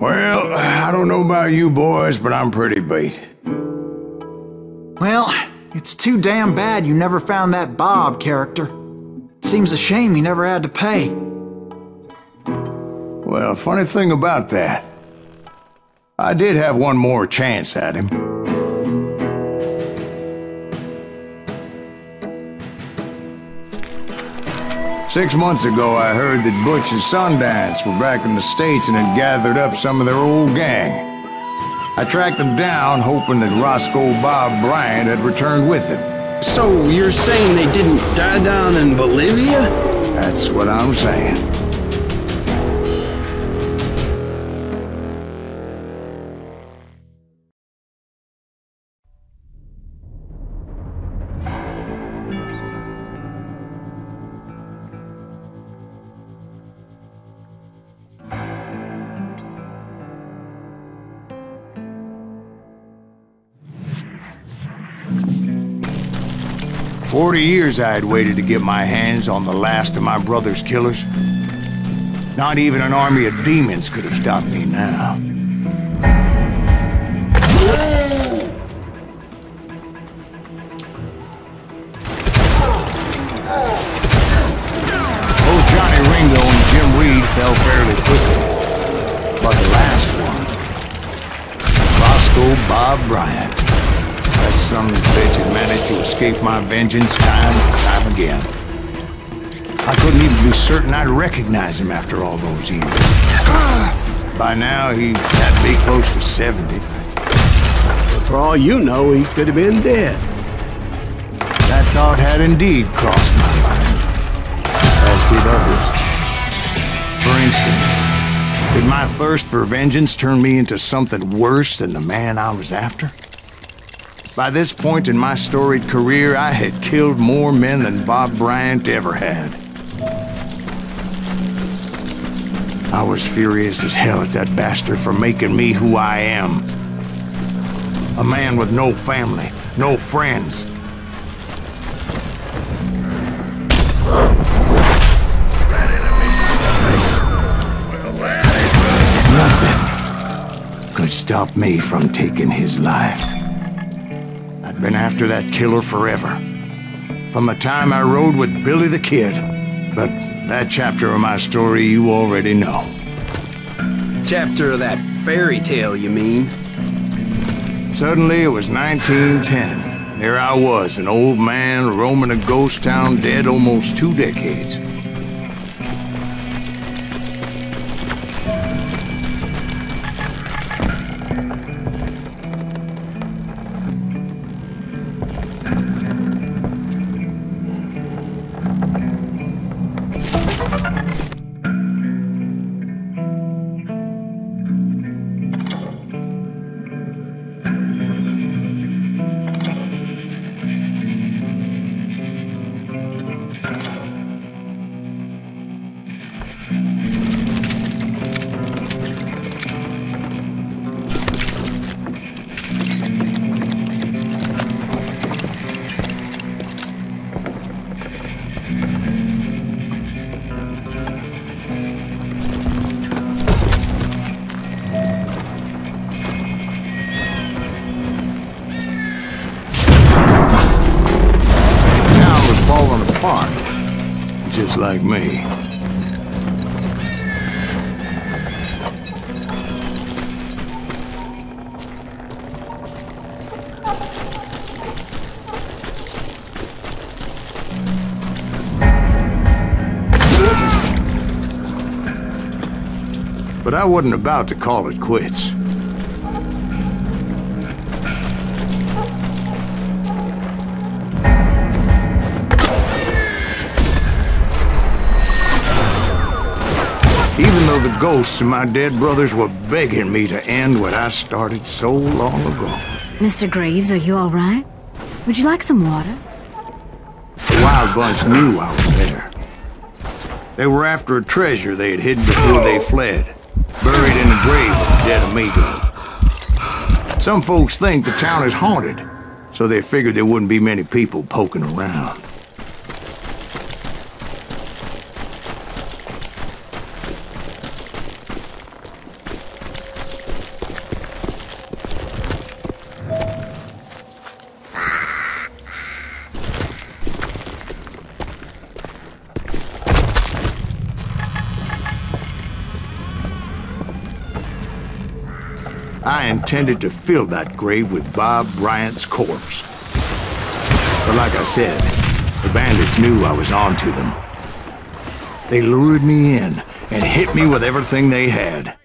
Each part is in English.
Well, I don't know about you boys, but I'm pretty beat. Well, it's too damn bad you never found that Bob character. Seems a shame he never had to pay. Well, funny thing about that, I did have one more chance at him. Six months ago, I heard that Butch and Sundance were back in the States and had gathered up some of their old gang. I tracked them down, hoping that Roscoe Bob Bryant had returned with them. So you're saying they didn't die down in Bolivia? That's what I'm saying. 40 years I had waited to get my hands on the last of my brother's killers. Not even an army of demons could have stopped me now. Both Johnny Ringo and Jim Reed fell fairly quickly. But the last one, Roscoe Bob Bryant. That son of a bitch had managed to escape my vengeance time and time again. I couldn't even be certain I'd recognize him after all those years. By now, he had to be close to 70. But for all you know, he could have been dead. That thought had indeed crossed my mind, as did others. For instance, did my thirst for vengeance turn me into something worse than the man I was after? By this point in my storied career, I had killed more men than Bob Bryant ever had. I was furious as hell at that bastard for making me who I am. A man with no family, no friends. Nothing could stop me from taking his life. I'd been after that killer forever. From the time I rode with Billy the Kid. But that chapter of my story you already know. Chapter of that fairy tale, you mean? Suddenly it was 1910. There I was, an old man roaming a ghost town dead almost 2 decades. Just like me. But I wasn't about to call it quits. Even though the ghosts of my dead brothers were begging me to end what I started so long ago. Mr. Graves, are you all right? Would you like some water? The Wild Bunch knew I was there. They were after a treasure they had hidden before they fled, buried in the grave of the dead amigo. Some folks think the town is haunted, so they figured there wouldn't be many people poking around. I intended to fill that grave with Bob Bryant's corpse. But like I said, the bandits knew I was on to them. They lured me in and hit me with everything they had.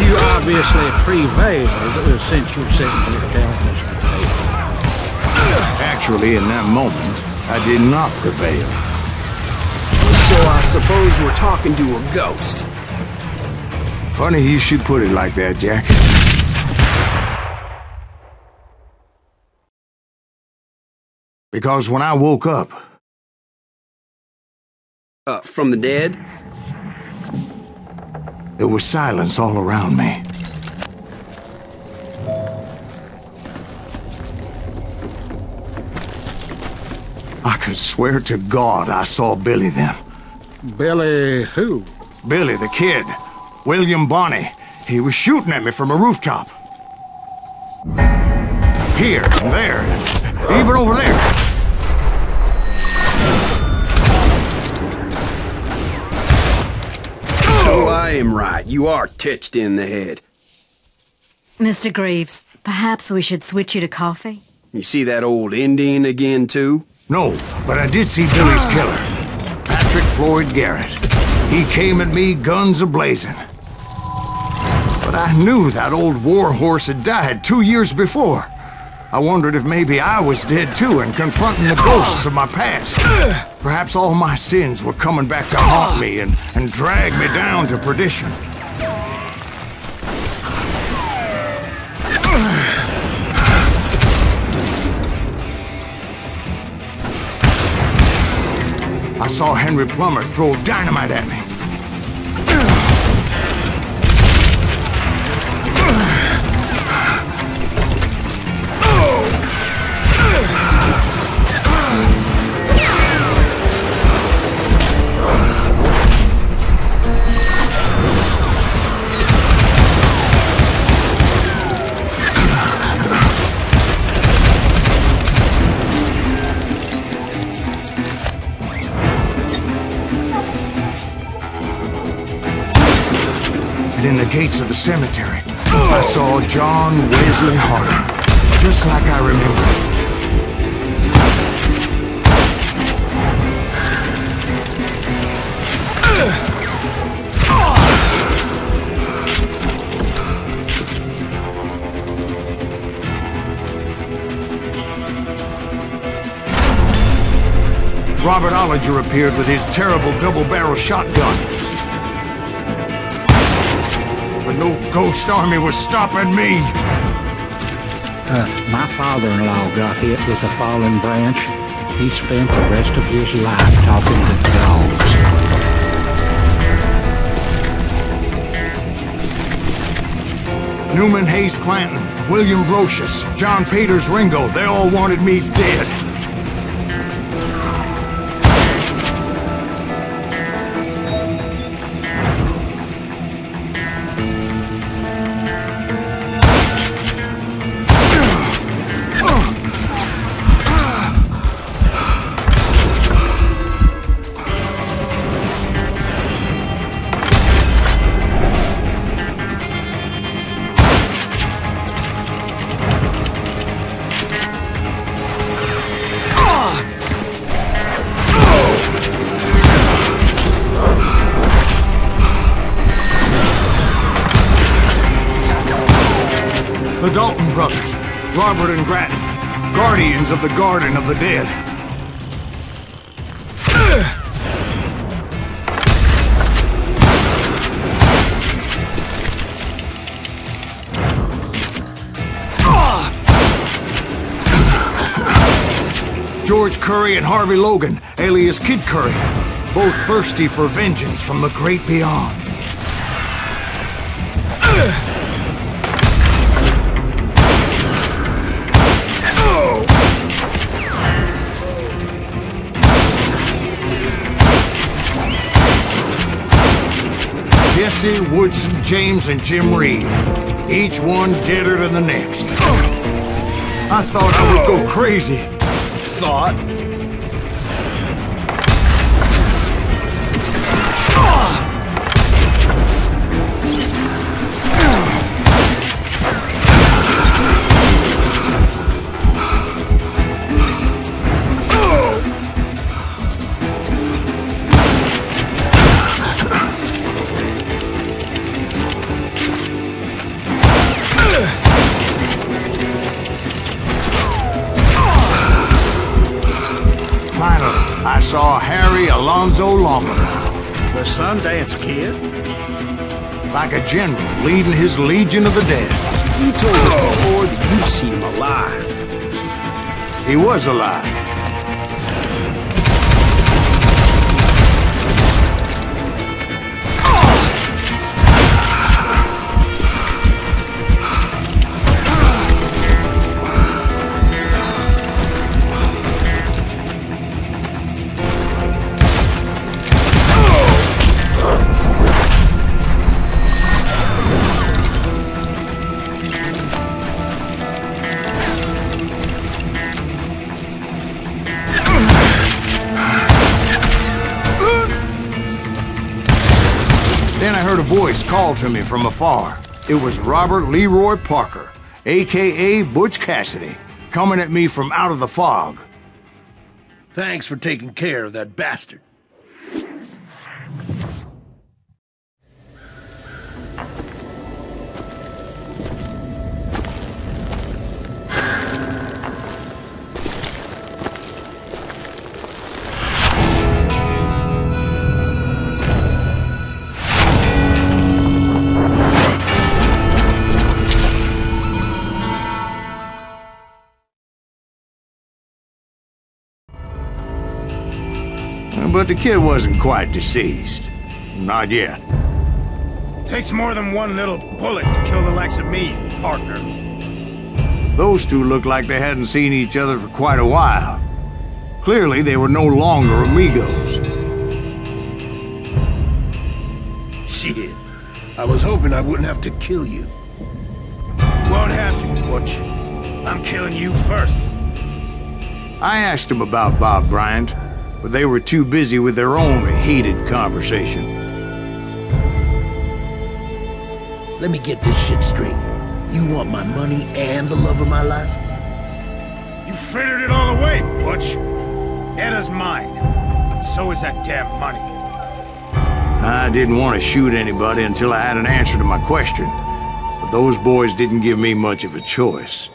You obviously prevailed since you're sitting here telling us to take. Actually, in that moment, I did not prevail. So I suppose we're talking to a ghost. Funny you should put it like that, Jack. Because when I woke up... From the dead? There was silence all around me. I could swear to God I saw Billy then. Billy who? Billy, the kid. William Bonney. He was shooting at me from a rooftop. Here, and there, even over there. So I am right. You are touched in the head. Mr. Greaves, perhaps we should switch you to coffee? You see that old Indian again, too? No, but I did see Billy's killer, Patrick Floyd Garrett. He came at me, guns a-blazing. But I knew that old war horse had died 2 years before. I wondered if maybe I was dead too and confronting the ghosts of my past. Perhaps all my sins were coming back to haunt me and drag me down to perdition. I saw Henry Plummer throw dynamite at me. In the gates of the cemetery, I saw John Wesley Harding, just like I remember. Robert Ollinger appeared with his terrible double-barrel shotgun. But no ghost army was stopping me. My father-in-law got hit with a fallen branch. He spent the rest of his life talking to dogs. Newman Hayes Clanton, William Brocious, John Peters Ringo, they all wanted me dead. The Dalton brothers, Robert and Grattan, guardians of the Garden of the Dead. George Curry and Harvey Logan, alias Kid Curry, both thirsty for vengeance from the great beyond. Jesse, Woodson, James, and Jim Reed. Each one deader than the next. I thought I would go crazy. Thought? I saw Harry Alonzo Lombard. The Sundance Kid? Like a general leading his legion of the dead. You told us before that you see him alive. He was alive. Then I heard a voice call to me from afar. It was Robert Leroy Parker, a.k.a. Butch Cassidy, coming at me from out of the fog. Thanks for taking care of that bastard. But the kid wasn't quite deceased. Not yet. Takes more than one little bullet to kill the likes of me, partner. Those two looked like they hadn't seen each other for quite a while. Clearly, they were no longer amigos. Shit. I was hoping I wouldn't have to kill you. You won't have to, Butch. I'm killing you first. I asked them about Bob Bryant, but they were too busy with their own heated conversation. Let me get this shit straight. You want my money and the love of my life? You frittered it all away, Butch. Eda's mine. And so is that damn money. I didn't want to shoot anybody until I had an answer to my question, but those boys didn't give me much of a choice.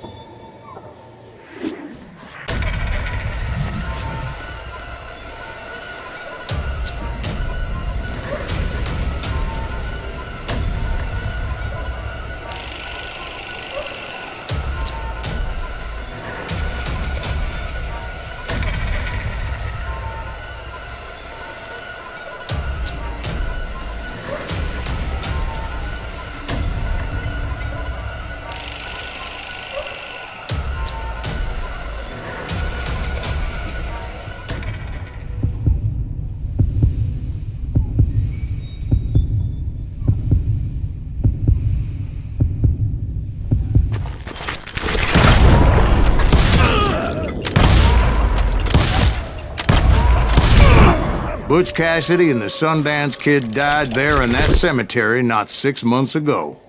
Butch Cassidy and the Sundance Kid died there in that cemetery not 6 months ago.